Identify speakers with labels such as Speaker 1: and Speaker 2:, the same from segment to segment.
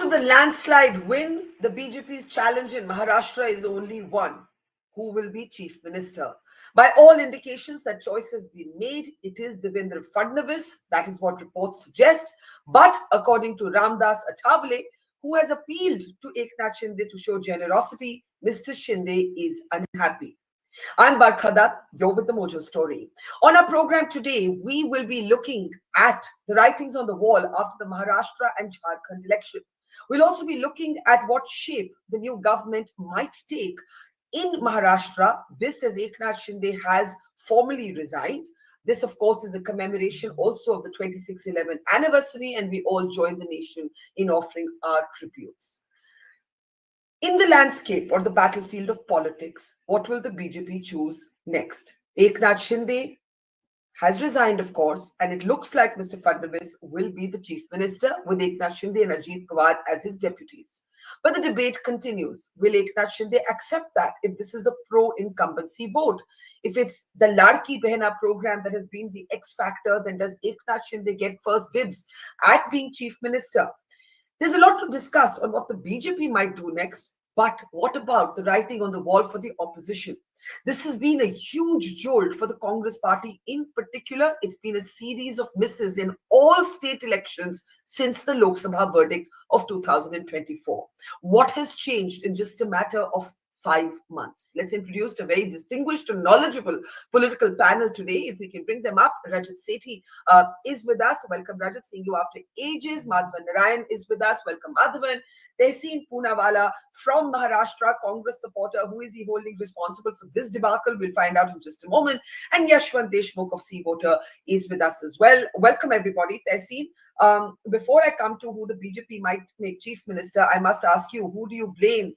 Speaker 1: After the landslide win, the BJP's challenge in Maharashtra is only one: who will be Chief Minister? By all indications, that choice has been made. It is Devendra Fadnavis. That is what reports suggest. But according to Ramdas Athavale, who has appealed to Eknath Shinde to show generosity, Mr. Shinde is unhappy. I'm Barkha Dutt, you're with the Mojo Story. On our program today, we will be looking at the writings on the wall after the Maharashtra and Jharkhand election. We'll also be looking at what shape the new government might take in Maharashtra. This, as Eknath Shinde has formally resigned. This, of course, is a commemoration also of the 26/11 anniversary, and we all join the nation in offering our tributes. In the landscape or the battlefield of politics, what will the BJP choose next? Eknath Shinde has resigned, of course, and it looks like Mr. Fadnavis will be the Chief Minister with Eknath Shinde and Ajit Pawar as his deputies. But the debate continues. Will Eknath Shinde accept that if this is the pro-incumbency vote? If it's the Ladki Behna program that has been the X factor, then does Eknath Shinde get first dibs at being Chief Minister? There's a lot to discuss on what the BJP might do next, but what about the writing on the wall for the opposition? This has been a huge jolt for the Congress party in particular. It's been a series of misses in all state elections since the Lok Sabha verdict of 2024. What has changed in just a matter of 5 months? Let's introduce a very distinguished and knowledgeable political panel today. If we can bring them up, Rajat Sethi is with us. Welcome, Rajat. Seeing you after ages. Madhavan Narayan is with us. Welcome, Madhavan. Tehseen Poonawala from Maharashtra, Congress supporter. Who is he holding responsible for this debacle? We'll find out in just a moment. And Yashwant Deshmukh of Sea Voter is with us as well. Welcome, everybody. Tehseen, before I come to who the BJP might make Chief Minister, I must ask you, who do you blame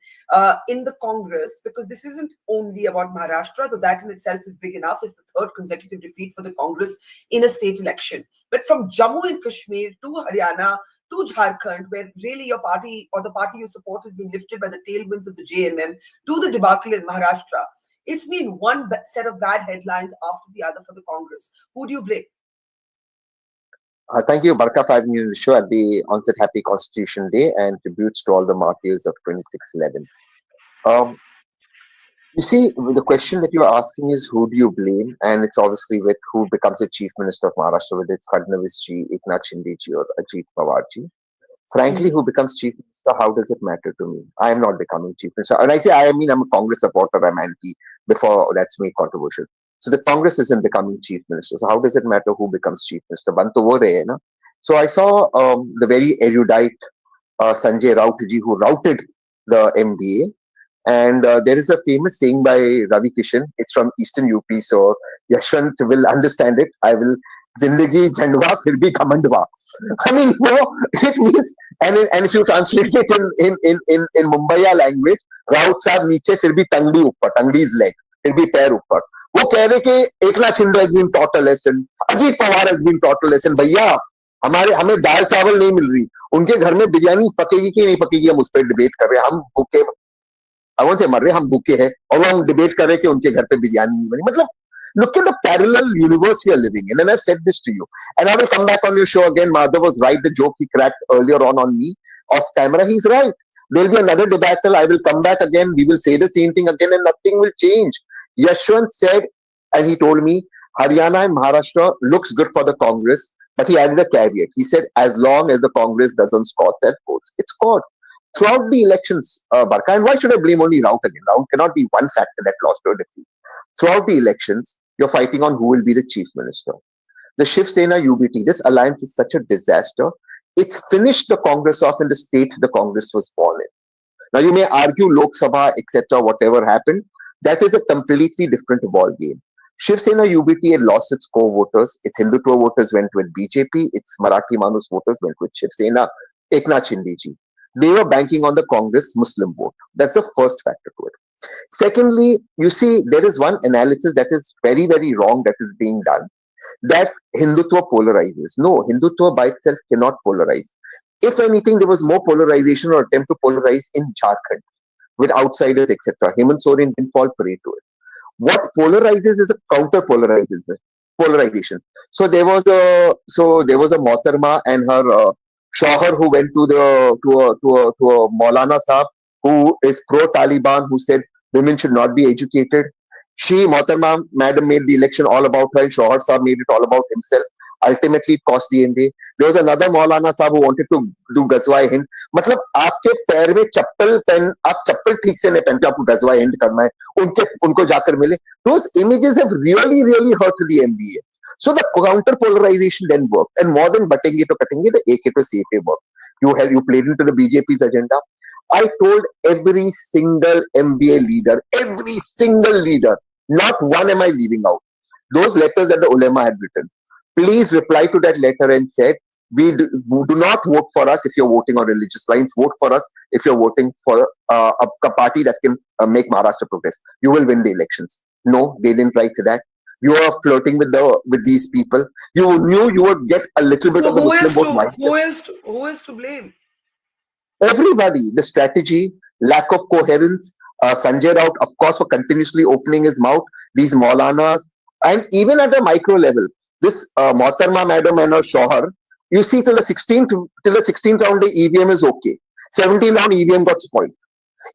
Speaker 1: in the Congress? Because this isn't only about Maharashtra, though that in itself is big enough. It's the third consecutive defeat for the Congress in a state election. But from Jammu and Kashmir to Haryana to Jharkhand, where really your party or the party you support has been lifted by the tailwinds of the JMM, to the debacle in Maharashtra, it's been one set of bad headlines after the other for the Congress. Who do you blame?
Speaker 2: Thank you, Barkha, for having me on the show at the onset. Happy Constitution Day and tributes to all the martyrs of 26/11. You see, the question that you're asking is who do you blame? And it's obviously with who becomes the Chief Minister of Maharashtra, whether it's Fadnavis ji, Eknath Shinde ji, or Ajit Pawar ji. Frankly, who becomes Chief Minister, how does it matter to me? I am not becoming Chief Minister. And I say I mean, I'm a Congress supporter, I'm anti, before that's made controversial. So the Congress isn't becoming Chief Minister. So how does it matter who becomes Chief Minister? Ban to wo rahe na. So I saw the very erudite Sanjay Raut ji, who routed the MDA. And there is a famous saying by Ravi Kishan. It's from Eastern UP, so Yashwant will understand it. I will. Zindagi jandwa fir bhi kamandwa. I mean, you know, it means, and if you translate it in Mumbai language, Raut sahab niche fir bhi tangdi uppar, tangdi is leg, fir bhi pair uppar. वो कह रहे कि Eknath Shinde has been taught a lesson, Ajit Pawar has been taught a lesson. भैया हमें दाल चावल नहीं मिल रही, उनके घर में बिरयानी पकेगी कि नहीं पकेगी, हम उस पर डिबेट कर रहे हैं. हम भूखे, अवन से मर रहे, हम भूखे हैं और हम डिबेट कर रहे कि उनके घर पे बिरयानी नहीं बनी. मतलब look at the parallel universe we are living in, and I've said this to you, and I will come back on your show again. Madhav was right. The joke he cracked earlier on me off camera, he's right. There'll be another debacle. I will come back again. We will say the same thing again, and nothing will change. Yashwant said, and he told me, Haryana and Maharashtra looks good for the Congress, but he added a caveat. He said, as long as the Congress doesn't score self votes, it's scored. Throughout the elections, Barkha, and why should I blame only Raut again? Raut cannot be one factor that lost or defeat. Throughout the elections, you're fighting on who will be the Chief Minister. The Shiv Sena UBT, this alliance is such a disaster. It's finished the Congress off in the state the Congress was born in. Now, you may argue Lok Sabha, etc., whatever happened. That is a completely different ball game. Shiv Sena UBT had lost its core voters. Its Hindutva voters went with BJP. Its Marathi Manus voters went with Shiv Sena, Eknath Shinde ji. They were banking on the Congress Muslim vote. That's the first factor to it. Secondly, you see, there is one analysis that is very, very wrong that is being done, that Hindutva polarizes. No, Hindutva by itself cannot polarize. If anything, there was more polarization or attempt to polarize in Jharkhand with outsiders, etc. Hemant Soren didn't fall prey to it. What polarizes is a counter polarization. So there was a Mohtarma and her Shauhar, who went to a Maulana Sahab who is pro Taliban, who said women should not be educated. She, Mohtarma Madam, made the election all about her, and Shauhar Sahab made it all about himself. Ultimately, it cost the NDA. There was another Maulana Sahab who wanted to do Gazwa Hind. मतलब आपके पैर में चप्पल पहन आप चप्पल ठीक से नहीं पहनते आपको गजवा हिंद करना है उनके उनको जाकर मिले those images have really hurt the MBA. So the counter polarization then worked, and more than butting it or cutting it, the AK to CFA worked. You played into the BJP's agenda. I told every single MBA leader, not one am I leaving out. Those letters that the ulema had written, please reply to that letter and said, do not vote for us if you're voting on religious lines. Vote for us if you're voting for a party that can make Maharashtra progress. You will win the elections. No, they didn't write that. You are flirting with these people. You knew you would get a little bit of the Muslim vote.
Speaker 1: Who is to blame?
Speaker 2: Everybody. The strategy, lack of coherence. Sanjay Raut, of course, for continuously opening his mouth. These Maulanas, and even at the micro level, this Mohtarma Madam and her Shauhar, you see till the 16th round the EVM is okay. 17th round EVM got spoiled.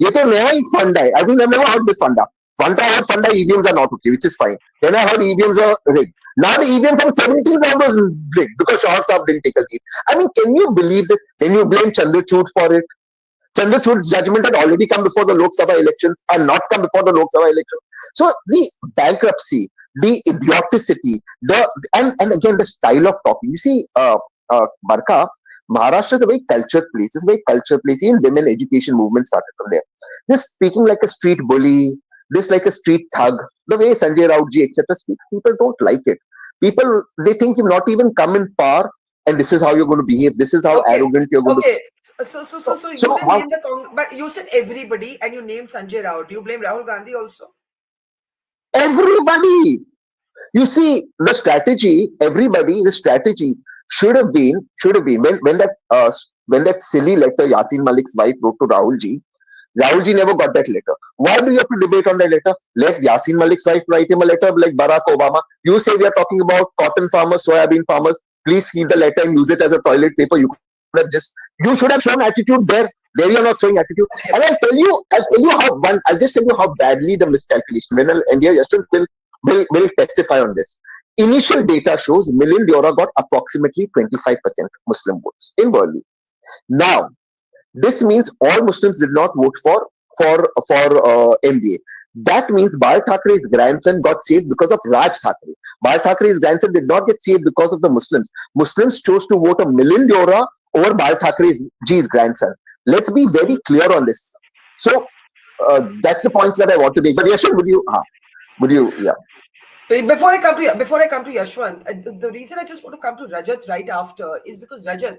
Speaker 2: ये तो नया ही funda है. I mean, I've never heard this funda. Once I heard funda, EVMs are not okay, which is fine. Then I heard EVMs are rigged. Now the EVM from 17th round was rigged because Shauhar Sahab didn't take a lead. I mean, can you believe this? Then you blame Chandrachud for it. Chandrachud's judgment had already come before the Lok Sabha elections and not come before the Lok Sabha elections. So the bankruptcy, the idioticity, and again the style of talking. You see, Barkha, Maharashtra is a very cultured place. It's a very cultured place. Even women education movement started from there. Just speaking like a street bully, this like a street thug, the way Sanjay Rautji, etc. speaks, people don't like it. People, they think you've not even come in power, and this is how you're going to behave. This is how arrogant you're going to.
Speaker 1: So you didn't name the but you said everybody, and you named Sanjay Raut. Do you blame Rahul Gandhi also?
Speaker 2: Everybody. You see, the strategy. Everybody. The strategy should have been when that silly letter Yasin Malik's wife wrote to Rahulji. Rahulji never got that letter. Why do you have to debate on that letter? Let Yasin Malik's wife write him a letter like Barack Obama. You say we are talking about cotton farmers, soybean farmers. Please heat the letter and use it as a toilet paper. You should have shown attitude there. There you are not showing attitude. And I'll just tell you how badly the miscalculation. When Yashwant will testify on this. Initial data shows Milind Deora got approximately 25% Muslim votes in Worli. Now, this means all Muslims did not vote for MBA. That means Bal Thackeray's grandson got saved because of Raj Thackeray. Bal Thackeray's grandson did not get saved because of the Muslims. Muslims chose to vote a Milind Deora over Bal Thackeray's grandson. Let's be very clear on this. So that's the points that I want to make. But Yashwant, would you? Yeah.
Speaker 1: Before I come to Yashwant, the reason I just want to come to Rajat right after is because Rajat,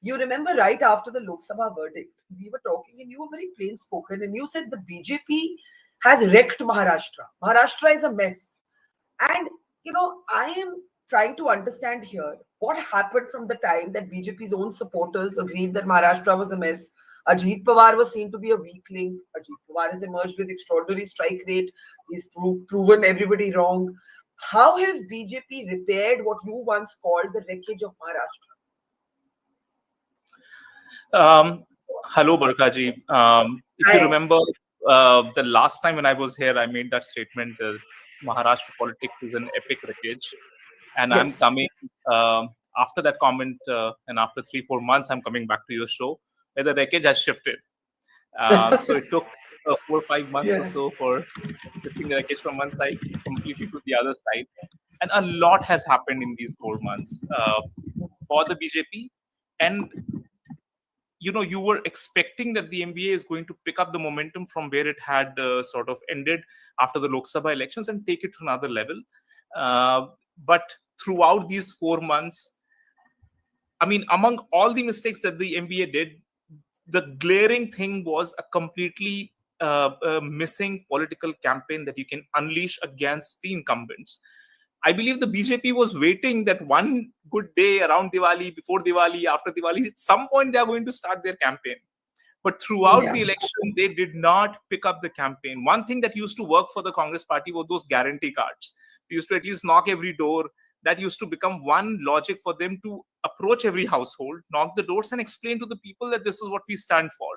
Speaker 1: you remember right after the Lok Sabha verdict, we were talking and you were very plain spoken and you said the BJP has wrecked Maharashtra. Maharashtra is a mess. And, I am trying to understand here what happened from the time that BJP's own supporters agreed that Maharashtra was a mess. Ajit Pawar was seen to be a weak link. Ajit Pawar has emerged with extraordinary strike rate. He's proven everybody wrong. How has BJP repaired what you once called the wreckage of Maharashtra?
Speaker 3: Hello, Barkha ji. If you remember, the last time when I was here, I made that statement that Maharashtra politics is an epic wreckage. And yes. I'm coming after that comment, and after 3-4 months, I'm coming back to your show where the wreckage has shifted. So it took 4 or 5 months or so for shifting the wreckage from one side completely to the other side. And a lot has happened in these 4 months for the BJP. And you were expecting that the MBA is going to pick up the momentum from where it had sort of ended after the Lok Sabha elections and take it to another level. But throughout these 4 months, I mean, among all the mistakes that the MBA did, the glaring thing was a completely missing political campaign that you can unleash against the incumbents. I believe the BJP was waiting that one good day around Diwali, before Diwali, after Diwali, at some point they are going to start their campaign. But throughout the election, they did not pick up the campaign. One thing that used to work for the Congress party were those guarantee cards. They used to at least knock every door, that used to become one logic for them to approach every household, knock the doors, and explain to the people that this is what we stand for.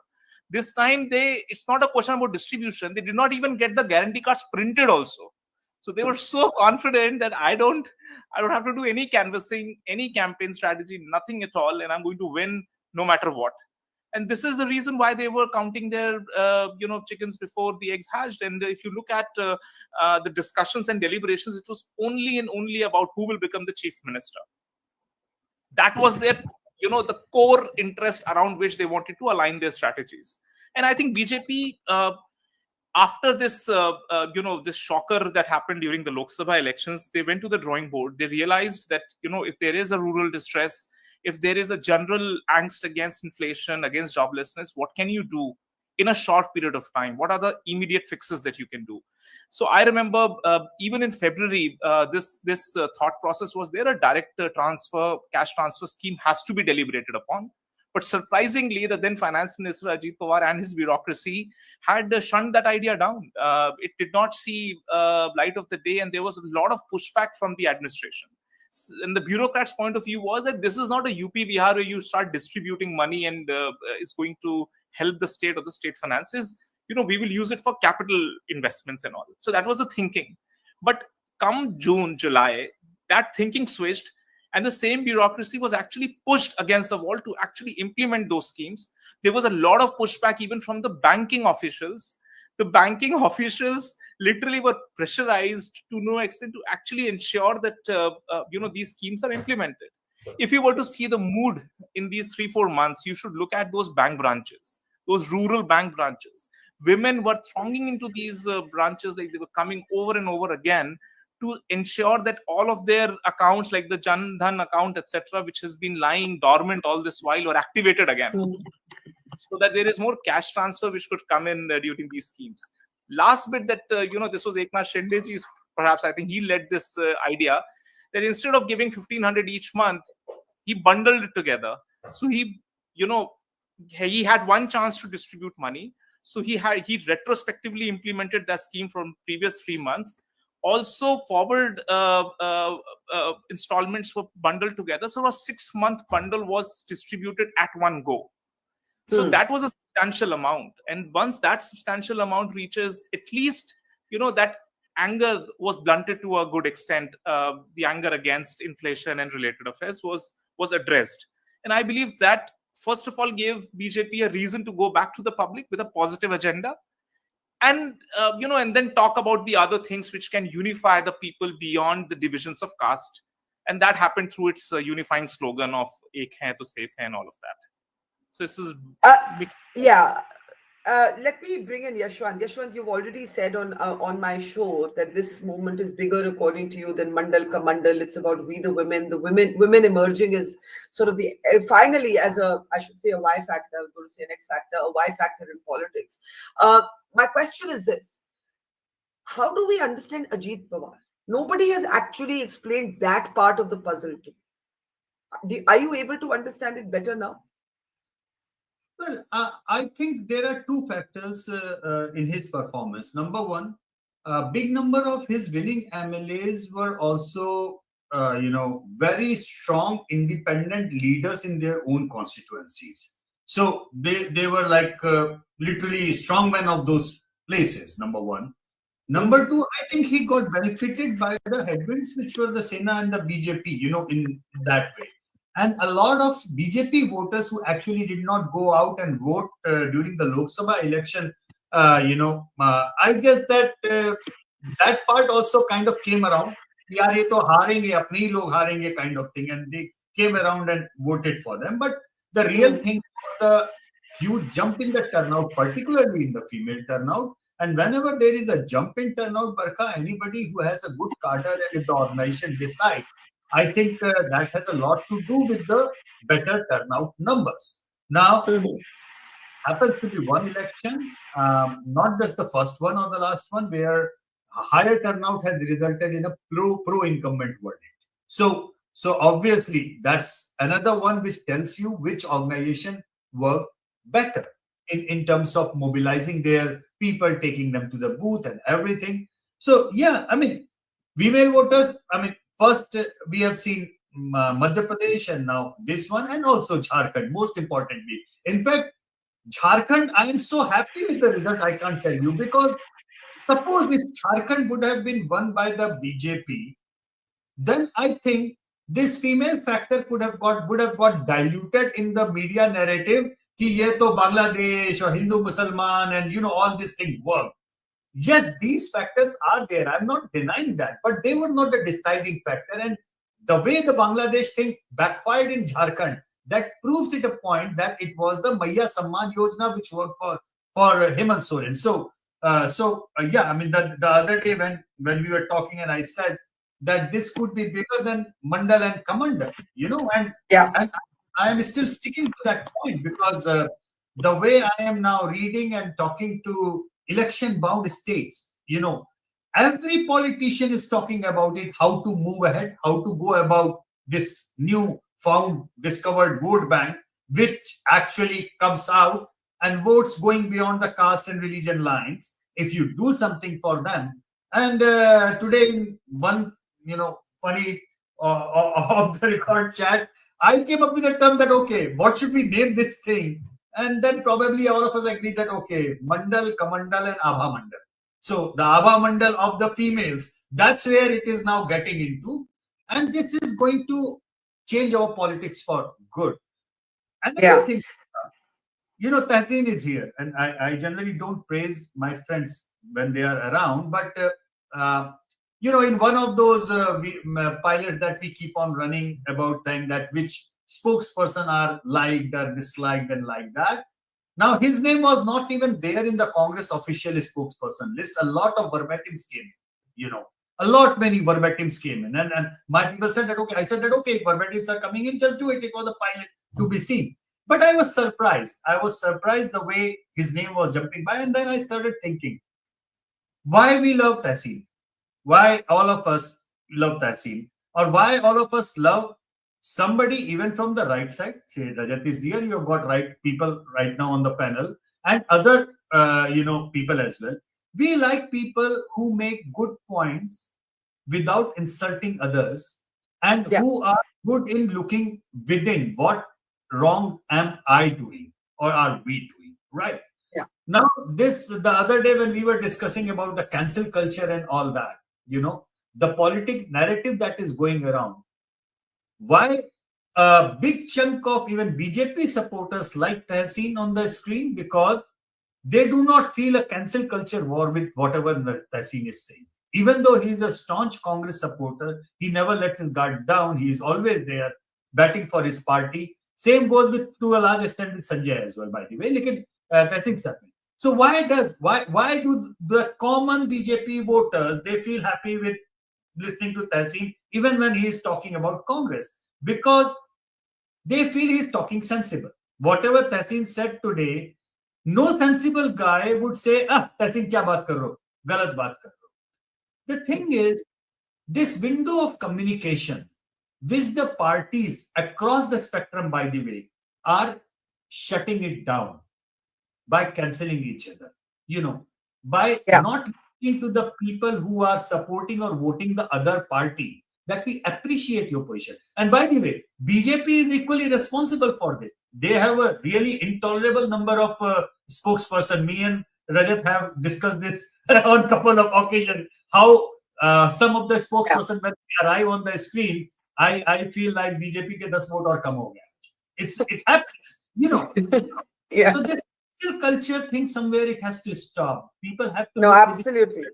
Speaker 3: This time, it's not a question about distribution. They did not even get the guarantee cards printed also. So they were so confident that I don't have to do any canvassing, any campaign strategy, nothing at all, and I'm going to win no matter what. And this is the reason why they were counting their chickens before the eggs hatched. And if you look at the discussions and deliberations, it was only and only about who will become the chief minister. That was their the core interest around which they wanted to align their strategies. And I think BJP, after this this shocker that happened during the Lok Sabha elections, they went to the drawing board. They realized that if there is a rural distress, if there is a general angst against inflation, against joblessness, what can you do in a short period of time? What are the immediate fixes that you can do? So I remember even in February, this thought process was there. A direct cash transfer scheme has to be deliberated upon. But surprisingly, the then Finance Minister Ajit Pawar and his bureaucracy had shunned that idea down. It did not see light of the day, and there was a lot of pushback from the administration. And the bureaucrats' point of view was that this is not a UP Bihar where you start distributing money and it's going to help the state or the state finances. We will use it for capital investments and all. So that was the thinking. But come June, July, that thinking switched, and the same bureaucracy was actually pushed against the wall to actually implement those schemes. There was a lot of pushback even from the banking officials. The banking officials literally were pressurized to no extent to actually ensure that these schemes are implemented. If you were to see the mood in these 3-4 months, you should look at those bank branches, those rural bank branches. Women were thronging into these branches, like they were coming over and over again to ensure that all of their accounts, like the Jan Dhan account, etc., which has been lying dormant all this while, were activated again. So that there is more cash transfer which could come in during these schemes. Last bit that, this was Eknath Shinde, perhaps I think he led this idea, that instead of giving 1,500 each month, he bundled it together. So he had one chance to distribute money. So he retrospectively implemented that scheme from previous 3 months. Also, forward installments were bundled together. So a 6-month bundle was distributed at one go. So that was a substantial amount. And once that substantial amount reaches, at least, that anger was blunted to a good extent. The anger against inflation and related affairs was addressed. And I believe that, first of all, gave BJP a reason to go back to the public with a positive agenda. And, and then talk about the other things which can unify the people beyond the divisions of caste. And that happened through its unifying slogan of Ek hai to safe hai and all of that. So this is mixed.
Speaker 1: Let me bring in Yashwant. Yashwant, you've already said on my show that this movement is bigger, according to you, than Mandal Ka Mandal. It's about we the women. The women emerging is sort of the finally as a Y factor. I was going to say an X factor, a Y factor in politics. My question is this: how do we understand Ajit Pawar? Nobody has actually explained that part of the puzzle to me. Are you able to understand it better now?
Speaker 4: Well, I think there are two factors in his performance. Number one, a big number of his winning MLAs were also, very strong independent leaders in their own constituencies. So they were like literally strongmen of those places, number one. Number two, I think he got benefited by the headwinds, which were the Sena and the BJP, in that way. And a lot of BJP voters who actually did not go out and vote during the Lok Sabha election, I guess that that part also kind of came around. Yaar, ye to haarenge, apne hi log haarenge kind of thing. And they came around and voted for them. But the real thing was the huge jump in the turnout, particularly in the female turnout. And whenever there is a jump in turnout, Barkha, anybody who has a good cadre and if the organization decides, I think that has a lot to do with the better turnout numbers. Now, happens to be one election, not just the first one or the last one, where a higher turnout has resulted in a pro-incumbent verdict. So obviously, that's another one which tells you which organization worked better in terms of mobilizing their people, taking them to the booth and everything. So, yeah, I mean, female voters, First, we have seen Madhya Pradesh, and now this one, and also Jharkhand, most importantly. In fact, Jharkhand, I am so happy with the result, I can't tell you, because suppose if Jharkhand would have been won by the BJP, then I think this female factor would have got diluted in the media narrative कि ये तो Bangladesh or Hindu Mussalman and all these things work. Yes, these factors are there. I'm not denying that, but they were not the deciding factor. And the way the Bangladesh thing backfired in Jharkhand, that proves it a point that it was the Maya Samman Yojana which worked for Hemant Soren. So yeah, I mean the other day when we were talking and I said that this could be bigger than Mandal and Kamandal, and I am still sticking to that point because the way I am now reading and talking to election-bound states, every politician is talking about it, how to move ahead, how to go about this new found, discovered vote bank, which actually comes out and votes going beyond the caste and religion lines if you do something for them. And today, in one, funny off the record chat, I came up with a term that, okay, what should we name this thing? And then probably all of us agreed that, okay, Mandal, Kamandal, and Abha Mandal. So the Abha Mandal of the females, that's where it is now getting into. And this is going to change our politics for good. And I think, Tehseen is here. And I generally don't praise my friends when they are around. But, in one of those pilots that we keep on running about them, that which spokesperson are liked or disliked and like that. Now, his name was not even there in the Congress official spokesperson list. A lot of verbatims came in, many verbatims came in. And my people said that, okay, I said that, okay, verbatims are coming in, just do it. It was a pilot to be seen. But I was surprised. I was surprised the way his name was jumping by. And then I started thinking, why we love Tehseen? Why all of us love Tehseen? Or why all of us love somebody even from the right side? Say Rajat is there, you have got right people right now on the panel, and other people as well. We like people who make good points without insulting others, and who are good in looking within what wrong am I doing or are we doing, right? Now, the other day when we were discussing about the cancel culture and all that, the politic narrative that is going around, why a big chunk of even BJP supporters like Tehseen on the screen? Because they do not feel a cancel culture war with whatever Tehseen is saying. Even though he is a staunch Congress supporter, he never lets his guard down. He is always there batting for his party. Same goes with, to a large extent, with Sanjay as well, by the way. Tehseen happening. So why do the common BJP voters, they feel happy with listening to Tehseen even when he is talking about Congress? Because they feel he is talking sensible. Whatever Tehseen said today, no sensible guy would say, Tehseen kya baat kar rahe ho? Galat baat kar rahe ho. The thing is, this window of communication, which the parties across the spectrum, by the way, are shutting it down by cancelling each other, by not listening to the people who are supporting or voting the other party, that we appreciate your position. And by the way, BJP is equally responsible for this. They have a really intolerable number of spokespersons. Me and Rajat have discussed this on a couple of occasions, how some of the spokespersons, when they arrive on the screen, I feel like BJP ke 10 vote aur kam ho gaya. It happens, So this culture thing, somewhere it has to stop. People have to.
Speaker 1: No, absolutely.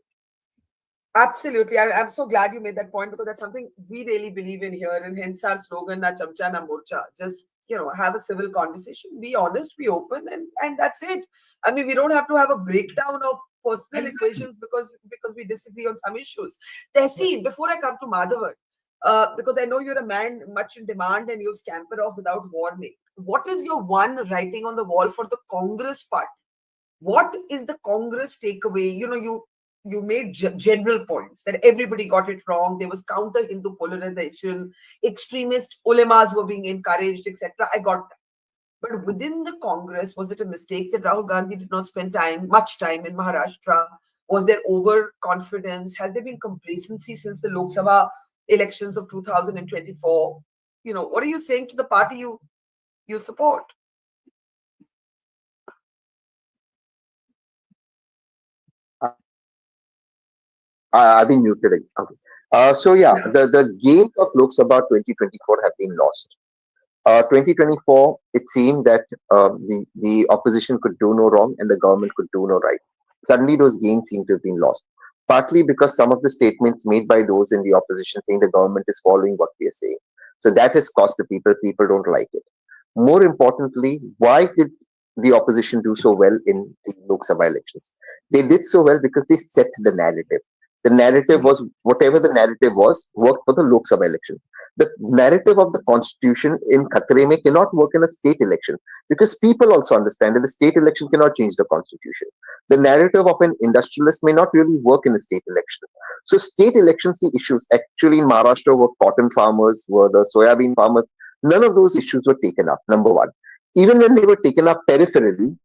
Speaker 1: Absolutely. I'm so glad you made that point, because that's something we really believe in here. And hence our slogan, na chamcha, na morcha. Just, have a civil conversation, be honest, be open, and that's it. I mean, we don't have to have a breakdown of personal equations because we disagree on some issues. Tehseen, before I come to Madhavan, because I know you're a man much in demand and you'll scamper off without warning. What is your one writing on the wall for the Congress party? What is the Congress takeaway? You made general points that everybody got it wrong. There was counter-Hindu polarization, extremist ulemas were being encouraged, etc. I got that. But within the Congress, was it a mistake that Rahul Gandhi did not spend much time in Maharashtra? Was there overconfidence? Has there been complacency since the Lok Sabha elections of 2024. What are you saying to the party you support?
Speaker 2: I've been muted. Okay. So yeah, the gains of Lok Sabha 2024 have been lost. 2024, it seemed that the opposition could do no wrong and the government could do no right. Suddenly, those gains seem to have been lost. Partly because some of the statements made by those in the opposition saying the government is following what we are saying. So that has cost the people. People don't like it. More importantly, why did the opposition do so well in the Lok Sabha elections? They did so well because they set the narrative. The narrative was whatever the narrative was, worked for the Lok Sabha election. The narrative of the constitution in Khatre mein cannot work in a state election because people also understand that the state election cannot change the constitution. The narrative of an industrialist may not really work in a state election. So state elections, the issues actually in Maharashtra were cotton farmers, were the soybean farmers. None of those issues were taken up, number one. Even when they were taken up peripherally,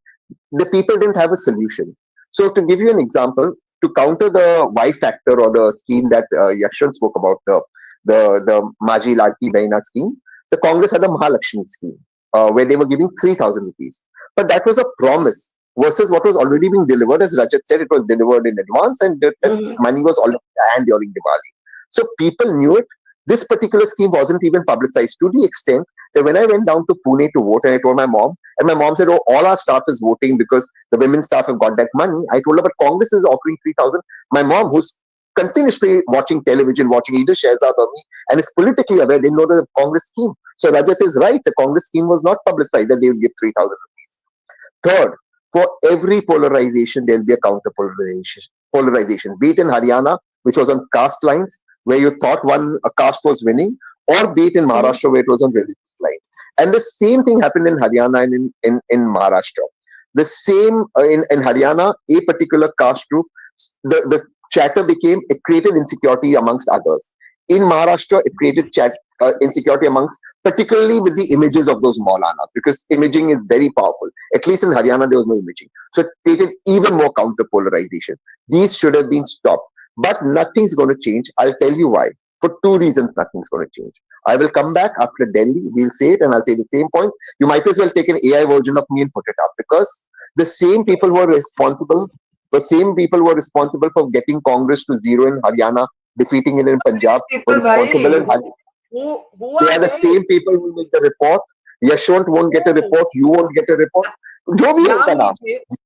Speaker 2: the people didn't have a solution. So to give you an example, to counter the Y factor or the scheme that Yashwant spoke about, the Maji Ladki Bahina scheme, the Congress had a Mahalakshmi scheme where they were giving 3,000 rupees. But that was a promise versus what was already being delivered. As Rajat said, it was delivered in advance and that money was already planned during Diwali. So people knew it. This particular scheme wasn't even publicized to the extent that when I went down to Pune to vote and I told my mom, and my mom said, oh, all our staff is voting because the women's staff have got that money. I told her, but Congress is offering 3,000. My mom, who's continuously watching television, watching either Shehzad or me, and is politically aware, didn't know the Congress scheme. So Rajat is right. The Congress scheme was not publicized that they would give 3,000 rupees. Third, for every polarization, there will be a counter polarization. Be it in Haryana, which was on caste lines, where you thought a caste was winning, or be it in Maharashtra, where it was on religious lines. And the same thing happened in Haryana and in Maharashtra. The same in Haryana, a particular caste group, the chatter became, it created insecurity amongst others. In Maharashtra, it created insecurity amongst, particularly with the images of those Maulanas, because imaging is very powerful. At least in Haryana, there was no imaging. So it created even more counter polarization. These should have been stopped. But nothing's going to change. I'll tell you why. For two reasons, nothing's going to change. I will come back after Delhi. We'll say it and I'll say the same points. You might as well take an AI version of me and put it up because the same people who are responsible, for getting Congress to zero in Haryana, defeating it in Punjab, were responsible in Haryana. They are the same people who make the report. Yashwant won't get a report. You won't get a report. जो भी होगा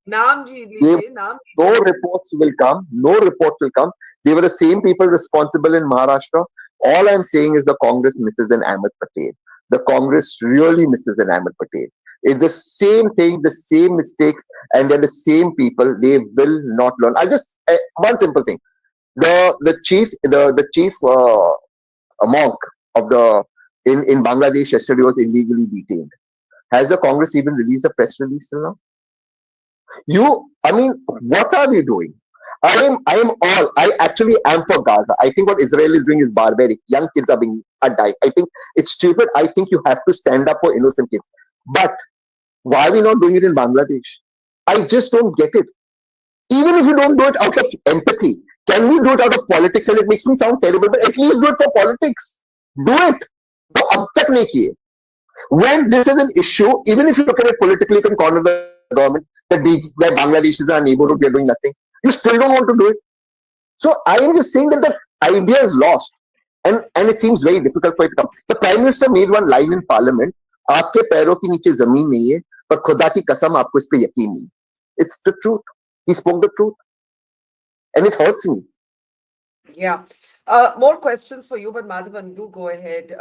Speaker 2: नाम no reports will come. They were the same people responsible in Maharashtra. All I'm saying is the Congress misses an Ahmed Patel. The Congress really misses an Ahmed Patel. It's the same thing, the same mistakes, and they're the same people. They will not learn. I'll just one simple thing. The chief monk of the in Bangladesh yesterday was illegally detained. Has the Congress even released a press release till now? What are we doing? I actually am for Gaza. I think what Israel is doing is barbaric. Young kids are dying. I think it's stupid. I think you have to stand up for innocent kids. But why are we not doing it in Bangladesh? I just don't get it. Even if you don't do it out of empathy, can we do it out of politics? And it makes me sound terrible, but at least do it for politics. Do it. तो अब तक नहीं किए. When this is an issue, even if you look at it politically, you can corner the government that Bangladesh is our neighborhood, we are doing nothing. You still don't want to do it. So I am just saying that the idea is lost. And it seems very difficult for it to come. The Prime Minister made one line in Parliament, आपके पैरों के नीचे जमीन नहीं है, पर खुदा की कसम आपको इस पे यकीन नहीं. It's the truth. He spoke the truth. And it hurts me.
Speaker 1: Yeah. More questions for you, but Madhavan, do go ahead.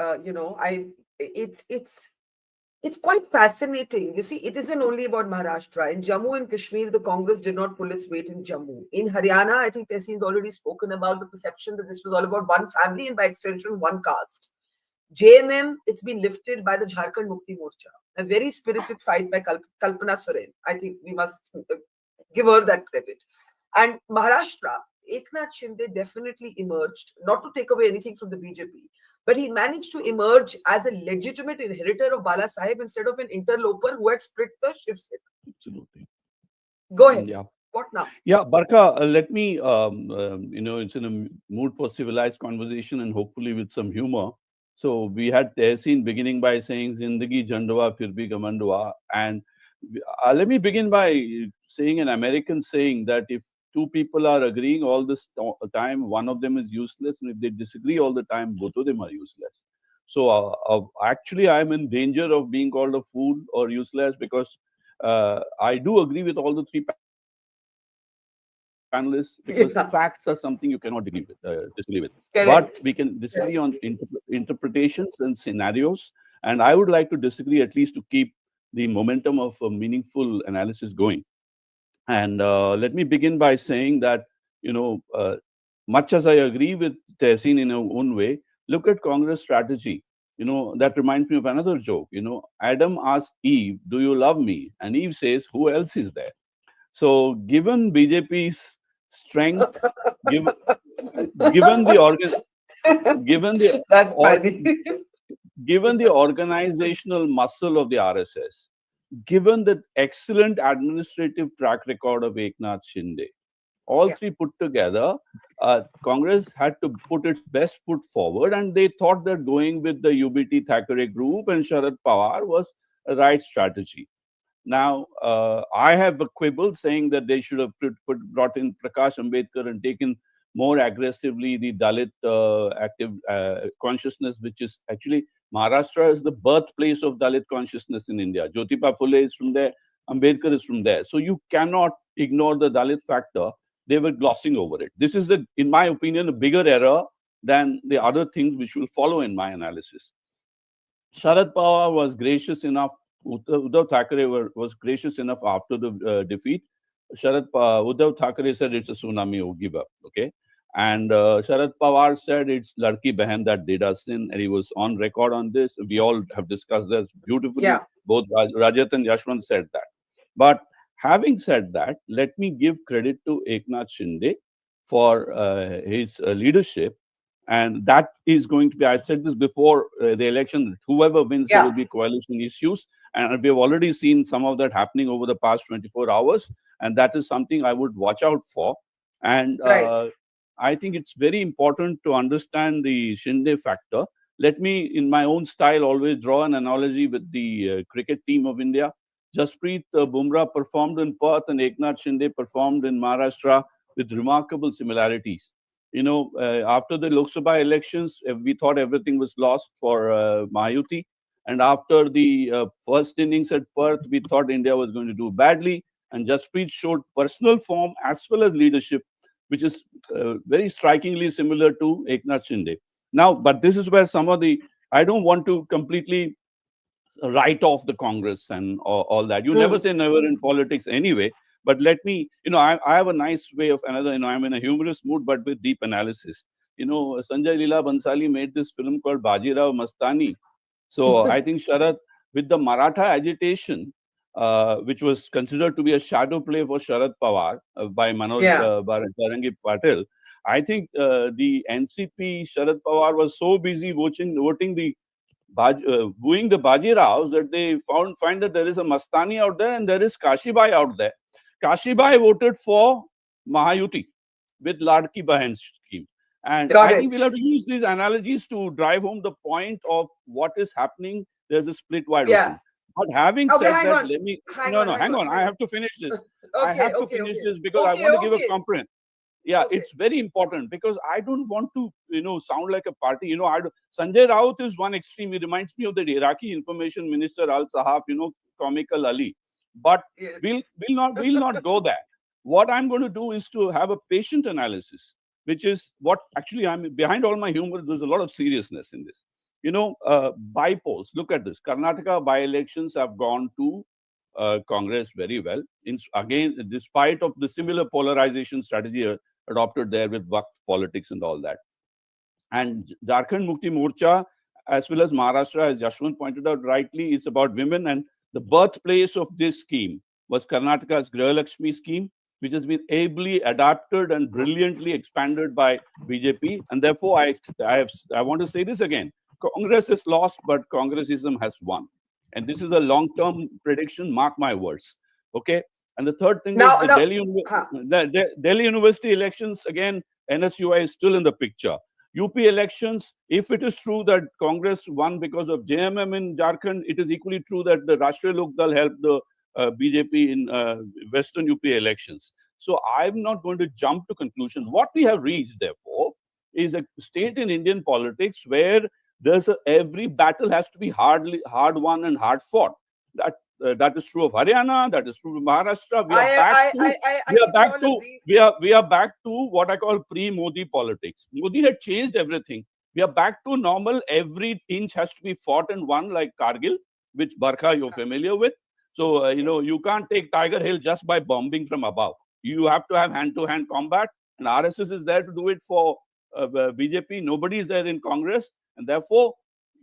Speaker 1: It's quite fascinating. You see, it isn't only about Maharashtra. In Jammu and Kashmir, the Congress did not pull its weight in Jammu. In Haryana, I think Tehseen's already spoken about the perception that this was all about one family and by extension, one caste. JMM, it's been lifted by the Jharkhand Mukti Morcha. A very spirited fight by Kalpana Soren. I think we must give her that credit. And Maharashtra, Eknath Shinde definitely emerged, not to take away anything from the BJP, but he managed to emerge as a legitimate inheritor of Bala Sahib instead of an interloper who had split the Shiv Sena.
Speaker 5: Absolutely.
Speaker 1: Go ahead.
Speaker 5: Yeah.
Speaker 1: What now?
Speaker 5: Yeah, Barkha, let me, it's in a mood for civilized conversation and hopefully with some humor. So we had Tehseen beginning by saying, Zindagi Jandwa Fir Bhi Gamandwa. And let me begin by saying an American saying that if two people are agreeing all this time, one of them is useless. And if they disagree all the time, both of them are useless. So actually, I'm in danger of being called a fool or useless because I do agree with all the three panelists because facts are something you cannot
Speaker 1: Yeah.
Speaker 5: disagree with. But we can disagree
Speaker 1: Correct.
Speaker 5: on interpretations and scenarios. And I would like to disagree at least to keep the momentum of a meaningful analysis going. And let me begin by saying that, much as I agree with Tehseen in her own way, look at Congress strategy. That reminds me of another joke. Adam asks Eve, "Do you love me?" And Eve says, "Who else is there?" So, given BJP's strength, given given the organ, given the
Speaker 1: That's
Speaker 5: or,
Speaker 1: funny.
Speaker 5: given the organizational muscle of the RSS, given the excellent administrative track record of Eknath Shinde, all
Speaker 1: Yeah.
Speaker 5: three put together, Congress had to put its best foot forward, and they thought that going with the UBT Thackeray group and Sharad Pawar was a right strategy. Now, I have a quibble saying that they should have brought in Prakash Ambedkar and taken more aggressively the Dalit active consciousness, which is actually Maharashtra is the birthplace of Dalit consciousness in India. Jyotiba Phule is from there, Ambedkar is from there. So you cannot ignore the Dalit factor. They were glossing over it. This is, in my opinion, a bigger error than the other things which will follow in my analysis. Sharad Pawar was gracious enough. Uddhav Thackeray was gracious enough after the defeat. Uddhav Thackeray said it's a tsunami, oh, give up. Okay. And Sharad Pawar said it's Ladki Behan that did us in, and he was on record on this. We all have discussed this beautifully.
Speaker 1: Yeah.
Speaker 5: Both Rajat and Yashwant said that. But having said that, let me give credit to Eknath Shinde for his leadership. And that is going to be, I said this before the election, whoever wins, there will be coalition issues. And we have already seen some of that happening over the past 24 hours. And that is something I would watch out for. And I think it's very important to understand the Shinde factor. Let me, in my own style, always draw an analogy with the cricket team of India. Jasprit Bumrah performed in Perth and Eknath Shinde performed in Maharashtra with remarkable similarities. After the Lok Sabha elections, we thought everything was lost for Mahayuti. And after the first innings at Perth, we thought India was going to do badly. And Jasprit showed personal form as well as leadership, which is very strikingly similar to Eknath Shinde. Now, but this is where I don't want to completely write off the Congress and all that. You never say never in politics anyway. But let me, I have a nice way of I'm in a humorous mood, but with deep analysis. Sanjay Leela Bansali made this film called Bajirao Mastani. So I think Sharad, with the Maratha agitation, which was considered to be a shadow play for Sharad Pawar by Manoj Barangi Patel, I think the NCP Sharad Pawar was so busy voting the wooing the Bajiraos that they find that there is a Mastani out there and there is Kashibai out there. Kashibai voted for Mahayuti with Ladki Bahan scheme. And I think we'll have to use these analogies to drive home the point of what is happening. There's a split wide open. But having said that, let me... Hang on. I have to finish this. I have to finish this because I want to give a comprehensive... Yeah, it's very important because I don't want to, sound like a party. Sanjay Raut is one extreme. He reminds me of the Iraqi information minister Al Sahaf, comical Ali. But we'll not go there. What I'm going to do is to have a patient analysis, which is what actually I'm behind all my humor. There's a lot of seriousness in this. By-polls. Look at this. Karnataka by-elections have gone to Congress very well. Again, despite of the similar polarization strategy adopted there with Govt politics and all that. And Jharkhand Mukti Morcha, as well as Maharashtra, as Yashwant pointed out rightly, is about women. And the birthplace of this scheme was Karnataka's Griha Lakshmi scheme, which has been ably adapted and brilliantly expanded by BJP. And therefore, I want to say this again. Congress has lost, but Congressism has won. And this is a long-term prediction, mark my words. Okay? And the third thing
Speaker 1: Now,
Speaker 5: is the Delhi University elections. Again, NSUI is still in the picture. UP elections, if it is true that Congress won because of JMM in Jharkhand, it is equally true that the Rashtriya Lok Dal helped the BJP in Western UP elections. So I'm not going to jump to conclusion. What we have reached, therefore, is a state in Indian politics where every battle has to be hard won and hard fought. That is true of Haryana. That is true of Maharashtra. We are back to what I call pre-Modi politics. Modi had changed everything. We are back to normal. Every inch has to be fought and won, like Kargil, which Barkha you're familiar with. So you can't take Tiger Hill just by bombing from above. You have to have hand-to-hand combat, and RSS is there to do it for BJP. Nobody is there in Congress, and therefore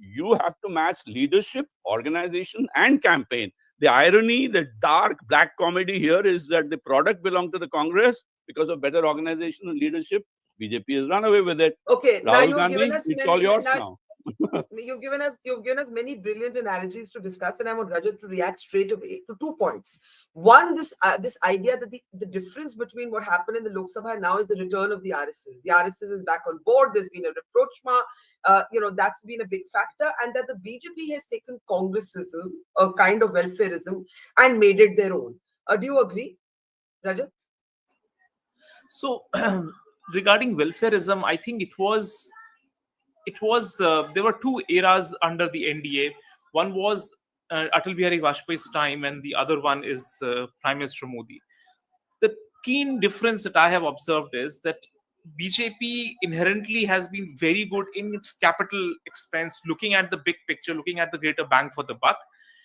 Speaker 5: you have to match leadership, organization, and campaign. The irony, the dark black comedy here is that the product belonged to the Congress because of better organization and leadership. BJP has run away with it.
Speaker 1: Okay,
Speaker 5: Rahul Gandhi, it's all yours now.
Speaker 1: You've given us many brilliant analogies to discuss, and I want Rajat to react straight away to 2 points. One, this idea that the difference between what happened in the Lok Sabha now is the return of the RSS. The RSS is back on board. There's been a rapprochement. That's been a big factor, and that the BJP has taken Congressism, a kind of welfareism, and made it their own. Do you agree, Rajat?
Speaker 3: So, regarding welfareism, I think there were 2 eras under the NDA. One was Atal Bihari Vajpayee's time, and the other one is Prime Minister Modi. The keen difference that I have observed is that BJP inherently has been very good in its capital expense, looking at the big picture, looking at the greater bang for the buck.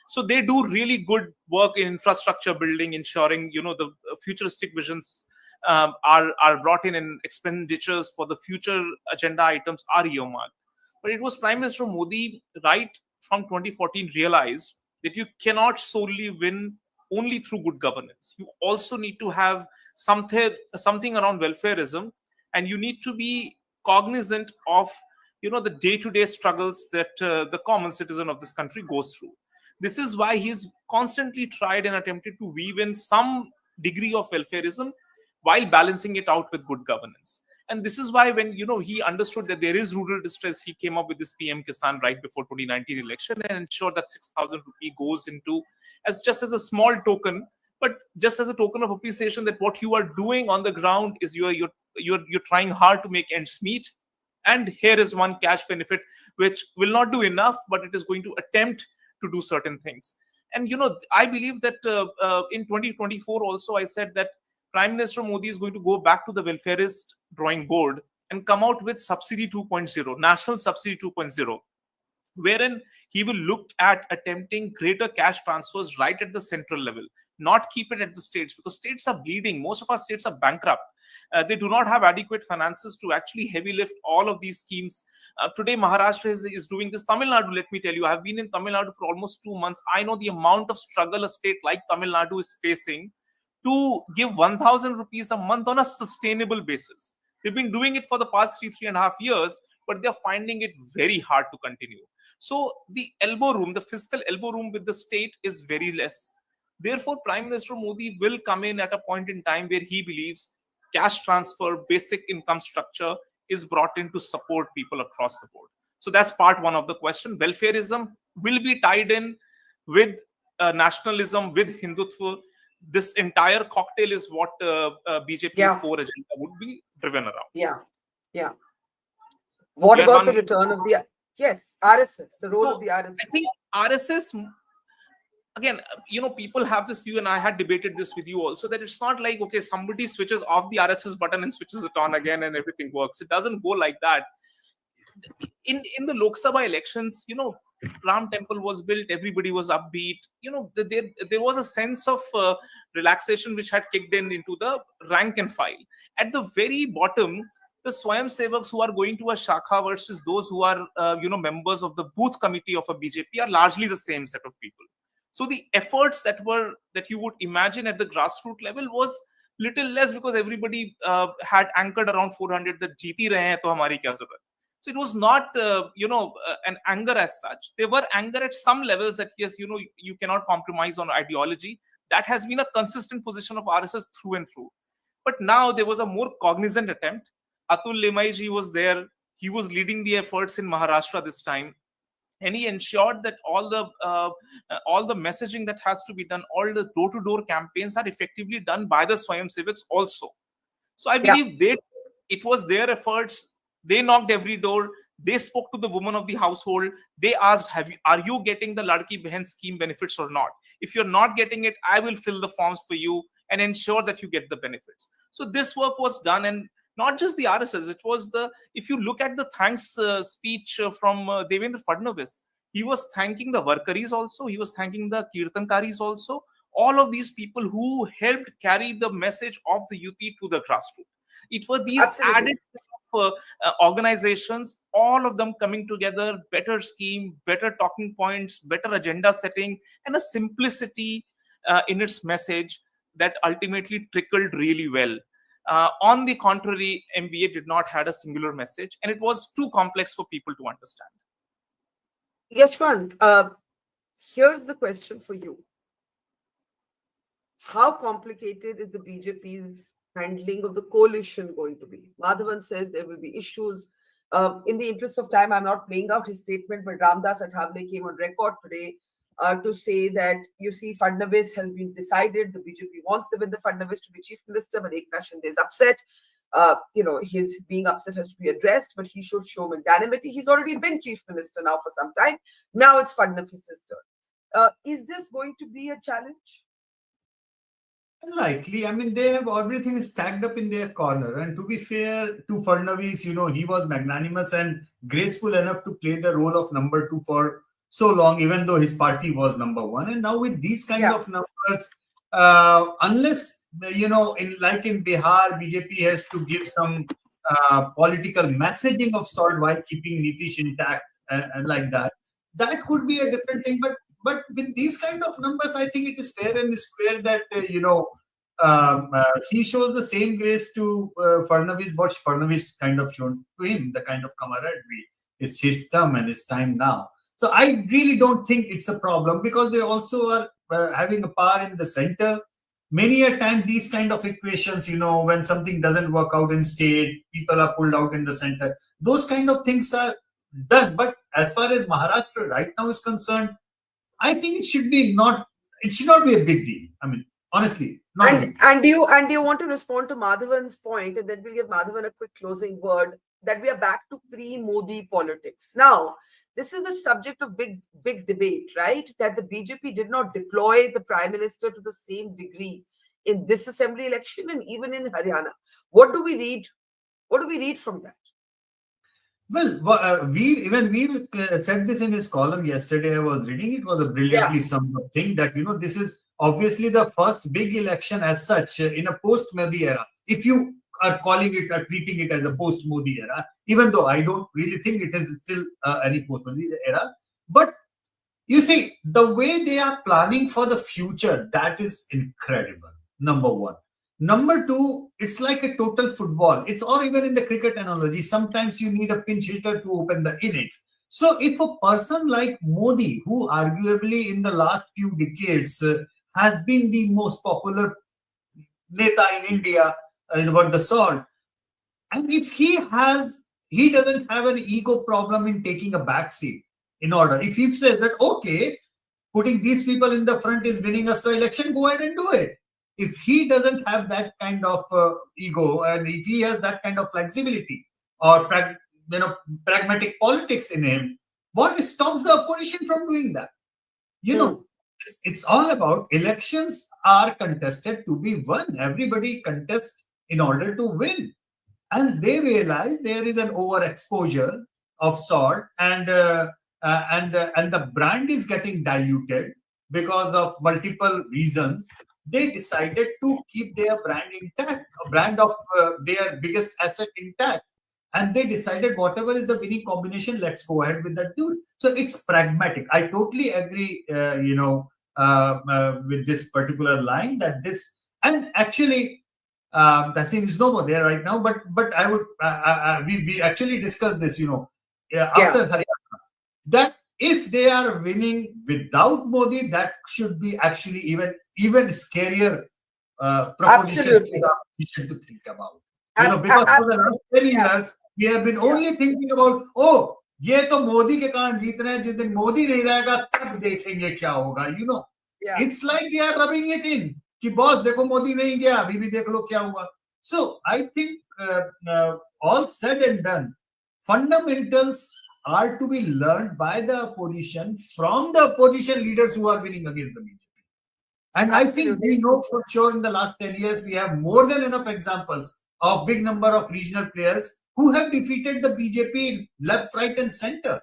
Speaker 3: So they do really good work in infrastructure building, ensuring the futuristic visions are brought in, and expenditures for the future agenda items are earmarked. But it was Prime Minister Modi, right from 2014, realized that you cannot solely win only through good governance. You also need to have something around welfareism, and you need to be cognizant of the day-to-day struggles that the common citizen of this country goes through. This is why he's constantly tried and attempted to weave in some degree of welfareism while balancing it out with good governance. And this is why when he understood that there is rural distress, he came up with this PM Kisan right before 2019 election and ensured that 6,000 rupee goes into as a small token, but just as a token of appreciation that what you are doing on the ground is you're trying hard to make ends meet. And here is one cash benefit which will not do enough, but it is going to attempt to do certain things. And I believe that in 2024 also I said that Prime Minister Modi is going to go back to the welfareist drawing board and come out with Subsidy 2.0, National Subsidy 2.0, wherein he will look at attempting greater cash transfers right at the central level, not keep it at the states, because states are bleeding. Most of our states are bankrupt. They do not have adequate finances to actually heavy lift all of these schemes. Today, Maharashtra is doing this. Tamil Nadu, let me tell you, I have been in Tamil Nadu for almost 2 months. I know the amount of struggle a state like Tamil Nadu is facing to give 1,000 rupees a month on a sustainable basis. They've been doing it for the past 3.5 years, but they're finding it very hard to continue. So the elbow room, the fiscal elbow room with the state is very less. Therefore, Prime Minister Modi will come in at a point in time where he believes cash transfer, basic income structure is brought in to support people across the board. So that's part one of the question. Welfareism will be tied in with nationalism, with Hindutva. This entire cocktail is what BJP's core agenda would be driven around.
Speaker 1: Yeah. What about the return of the RSS, the role of the RSS?
Speaker 3: I think RSS, again, people have this view, and I had debated this with you also, that it's not like, okay, somebody switches off the RSS button and switches it on again and everything works. It doesn't go like that. In the Lok Sabha elections, Ram Temple was built, everybody was upbeat. There was a sense of relaxation which had kicked into the rank and file. At the very bottom, the Swayam Sevaks who are going to a Shakha versus those who are, members of the booth committee of a BJP are largely the same set of people. So the efforts that you would imagine at the grassroots level was little less, because everybody had anchored around 400 that jeeti rahe hain, to hamari kya zarurat. So it was not, an anger as such. There were anger at some levels that, yes, you cannot compromise on ideology. That has been a consistent position of RSS through and through. But now there was a more cognizant attempt. Atul Limaiji was there. He was leading the efforts in Maharashtra this time, and he ensured that all the messaging that has to be done, all the door-to-door campaigns are effectively done by the Swayamsevaks also. So I believe it was their efforts. They knocked every door. They spoke to the woman of the household. They asked, are you getting the Ladki Behan scheme benefits or not? If you're not getting it, I will fill the forms for you and ensure that you get the benefits. So this work was done, and not just the RSS. It was if you look at the thanks speech from Devendra Fadnavis, he was thanking the Varkaris also. He was thanking the Kirtankaris also. All of these people who helped carry the message of the Yuti to the grassroots. It were these added organizations, all of them coming together, better scheme, better talking points, better agenda setting, and a simplicity in its message that ultimately trickled really well. On the contrary, MBA did not have a singular message, and it was too complex for people to understand.
Speaker 1: Yashwant, here's the question for you. How complicated is the BJP's handling of the coalition going to be? Madhavan says there will be issues. In the interest of time, I'm not playing out his statement, but Ramdas Athavale came on record today to say that, you see, Fadnavis has been decided. The BJP wants Devendra Fadnavis to be chief minister, but Eknath Shinde is upset. His being upset has to be addressed, but he should show magnanimity. He's already been chief minister now for some time. Now it's Fadnavis' turn. Is this going to be a challenge?
Speaker 4: Likely. I mean, they have everything stacked up in their corner. And to be fair to Fadnavis, he was magnanimous and graceful enough to play the role of number 2 for so long, even though his party was number 1. And now with these kind of numbers, unless, in Bihar, BJP has to give some political messaging of sort while keeping Nitish intact and like that, that could be a different thing. But with these kind of numbers, I think it is fair and square that, he shows the same grace to Fadnavis, what Fadnavis kind of shown to him, the kind of camaraderie. It's his term and his time now. So I really don't think it's a problem, because they also are having a power in the center. Many a time, these kind of equations, when something doesn't work out in state, people are pulled out in the center. Those kind of things are done. But as far as Maharashtra right now is concerned, I think it should not be a big deal. I mean, honestly.
Speaker 1: And do you want to respond to Madhavan's point, and then we'll give Madhavan a quick closing word, that we are back to pre-Modi politics. Now, this is the subject of big debate, right? That the BJP did not deploy the Prime Minister to the same degree in this assembly election and even in Haryana. What do we read? What do we read from that?
Speaker 4: Well, Veer said this in his column yesterday. I was reading. It was a brilliantly summed up thing that, this is obviously the first big election as such in a post-Modi era. If you are calling it or treating it as a post-Modi era, even though I don't really think it is still any post-Modi era. But you see, the way they are planning for the future, that is incredible, number one. Number two, it's like a total football. It's, or even in the cricket analogy, sometimes you need a pinch hitter to open the innings. So if a person like Modi, who arguably in the last few decades has been the most popular neta in India, what the sort, and if he doesn't have an ego problem in taking a backseat in order. If he says that, okay, putting these people in the front is winning us the election, go ahead and do it. If he doesn't have that kind of ego, and if he has that kind of flexibility or pragmatic politics in him, what stops the opposition from doing that? It's all about elections are contested to be won. Everybody contests in order to win. And they realize there is an overexposure of sort, and the brand is getting diluted because of multiple reasons. They decided to keep their brand intact, a brand of their biggest asset intact. And they decided whatever is the winning combination, let's go ahead with that dude. So it's pragmatic. I totally agree, with this particular line that this, and actually, Tehseen is no more there right now, but I would, we actually discussed this, after Haryana, that if they are winning without Modi, that should be actually even even scarier proposition for the opposition to think about. Because for the last 10 years, we have been only thinking about, oh, ये तो मोदी के कारण जीत रहे हैं, जिस दिन मोदी नहीं रहेगा तब देखेंगे क्या होगा. It's like they are rubbing it in कि बॉस देखो मोदी नहीं गया, अभी भी देख लो क्या हुआ. So I think all said and done, fundamentals are to be learned by the opposition from the opposition leaders who are winning against the BJP. And I think we know for sure in the last 10 years, we have more than enough examples of big number of regional players who have defeated the BJP in left, right and center.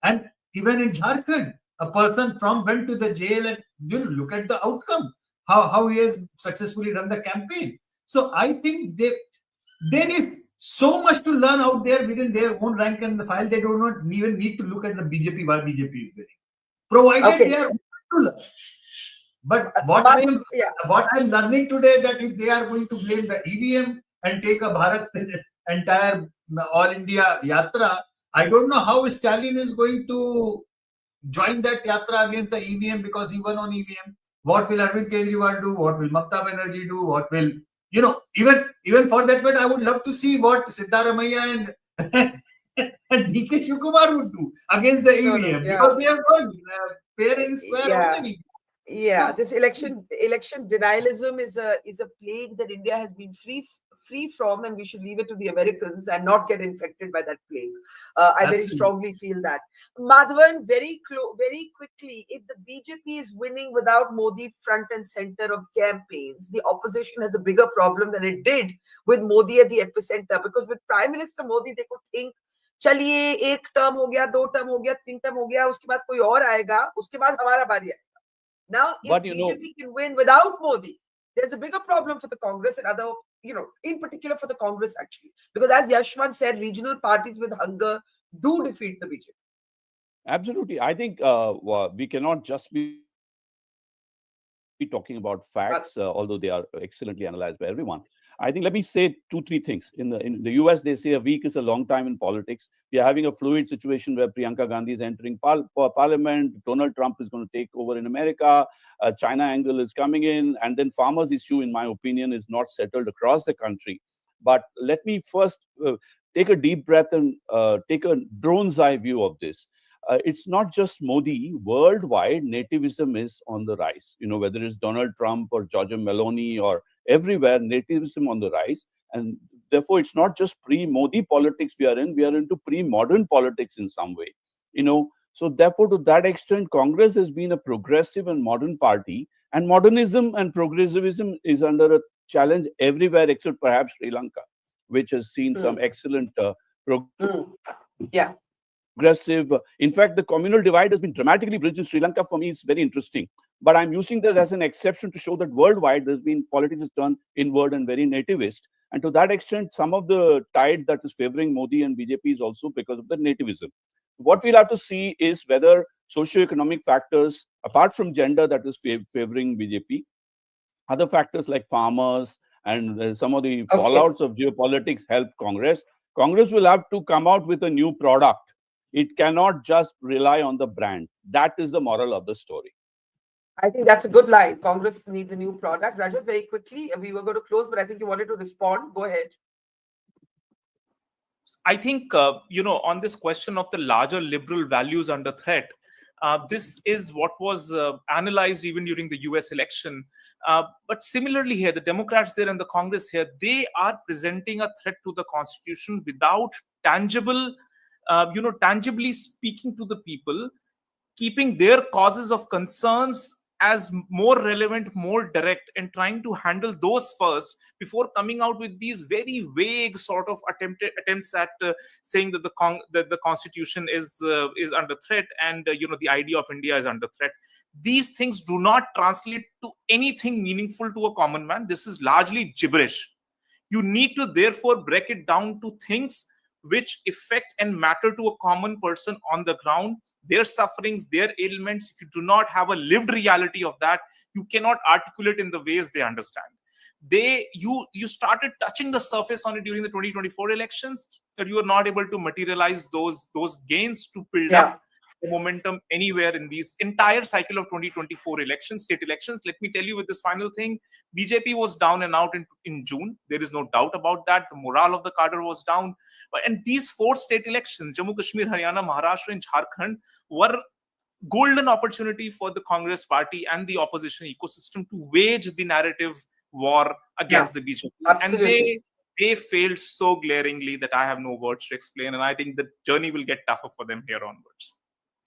Speaker 4: And even in Jharkhand, a person went to the jail and look at the outcome, how he has successfully run the campaign. So I think there is so much to learn out there within their own rank and the file. They do not even need to look at the BJP while BJP is winning, provided they are open to learn. But what I'm learning today, that if they are going to blame the EVM and take a Bharat entire all India yatra, I don't know how Stalin is going to join that yatra against the EVM because he won on EVM. What will Arvind Kejriwal do? What will Mamata Banerjee do? What will, even for that matter, I would love to see what Siddharamaiah and DK Shivakumar would do against the EVM because they have won fair and square already.
Speaker 1: Yeah, this election denialism is a plague that India has been free from, and we should leave it to the Americans and not get infected by that plague. I very strongly feel that. Madhavan, very quickly, if the BJP is winning without Modi front and center of campaigns, the opposition has a bigger problem than it did with Modi at the epicenter. Because with Prime Minister Modi, they could think, चलिए एक term हो गया, 2 term हो गया, 3 term हो गया, उसके बाद कोई और आएगा, उसके बाद हमारा बारी आएगा. Now, if BJP can win without Modi, there's a bigger problem for the Congress and other, in particular for the Congress actually. Because as Yashwant said, regional parties with hunger do defeat the BJP.
Speaker 5: Absolutely. I think we cannot just be talking about facts, although they are excellently analyzed by everyone. I think let me say 2-3 things. In the US, they say a week is a long time in politics. We are having a fluid situation where Priyanka Gandhi is entering parliament. Donald Trump is going to take over in America. China angle is coming in. And then farmers' issue, in my opinion, is not settled across the country. But let me first take a deep breath and take a drone's eye view of this. It's not just Modi. Worldwide, nativism is on the rise. Whether it's Donald Trump or Giorgia Meloni or everywhere, nativism on the rise. And therefore, it's not just pre-Modi politics we are into pre-modern politics in some way. So therefore, to that extent, Congress has been a progressive and modern party. And modernism and progressivism is under a challenge everywhere except perhaps Sri Lanka, which has seen some excellent progressive. In fact, the communal divide has been dramatically bridged in Sri Lanka. For me, it's very interesting. But I'm using this as an exception to show that worldwide there's been politics has turned inward and very nativist. And to that extent, some of the tide that is favoring Modi and BJP is also because of the nativism. What we'll have to see is whether socio-economic factors, apart from gender, that is favoring BJP, other factors like farmers and some of the fallouts of geopolitics help Congress. Congress will have to come out with a new product. It cannot just rely on the brand. That is the moral of the story.
Speaker 1: I think that's a good line. Congress needs a new product. Rajat, very quickly, we were going to close, but I think you wanted to respond. Go ahead.
Speaker 3: I think, on this question of the larger liberal values under threat, this is what was analyzed even during the US election. But similarly here, the Democrats there and the Congress here, they are presenting a threat to the Constitution without tangibly speaking to the people, keeping their causes of concerns as more relevant, more direct, and trying to handle those first before coming out with these very vague sort of attempts at saying that the Constitution is under threat and the idea of India is under threat. These things do not translate to anything meaningful to a common man. This is largely gibberish. You need to therefore break it down to things which affect and matter to a common person on the ground, their sufferings, their ailments. If you do not have a lived reality of that, you cannot articulate in the ways they understand. You started touching the surface on it during the 2024 elections, that you were not able to materialize those gains to build up the momentum anywhere in these entire cycle of 2024 elections, state elections. Let me tell you with this final thing, BJP was down and out in June. There is no doubt about that. The morale of the cadre was down. And these 4 state elections, Jammu Kashmir, Haryana, Maharashtra and Jharkhand, were golden opportunity for the Congress party and the opposition ecosystem to wage the narrative war against the BJP.
Speaker 1: Absolutely.
Speaker 3: And they failed so glaringly that I have no words to explain. And I think the journey will get tougher for them here onwards.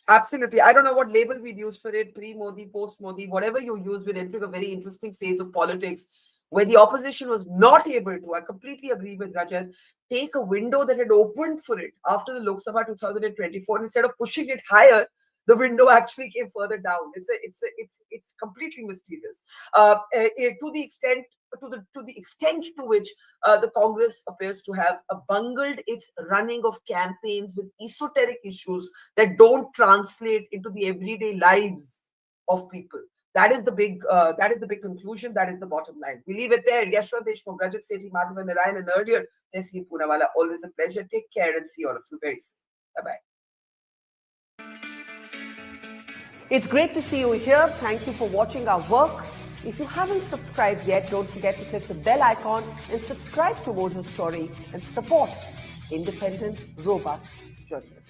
Speaker 1: Absolutely. I don't know what label we'd use for it, pre-Modi, post-Modi, whatever you use, we're entering a very interesting phase of politics where the opposition was not able to, I completely agree with Rajat, take a window that had opened for it after the Lok Sabha 2024. Instead of pushing it higher, the window actually came further down. It's completely mysterious. To the extent to which the Congress appears to have bungled its running of campaigns with esoteric issues that don't translate into the everyday lives of people. That is the big conclusion. That is the bottom line. We leave it there. Yashwant, Deshmukh, Rajat, Sethi, Madhavan, Narayan, and earlier, Tehseen, Poonawala. Always a pleasure. Take care and see all of you very soon. Bye-bye. It's great to see you here. Thank you for watching our work. If you haven't subscribed yet, don't forget to click the bell icon and subscribe to Mojo Story and support independent, robust journalism.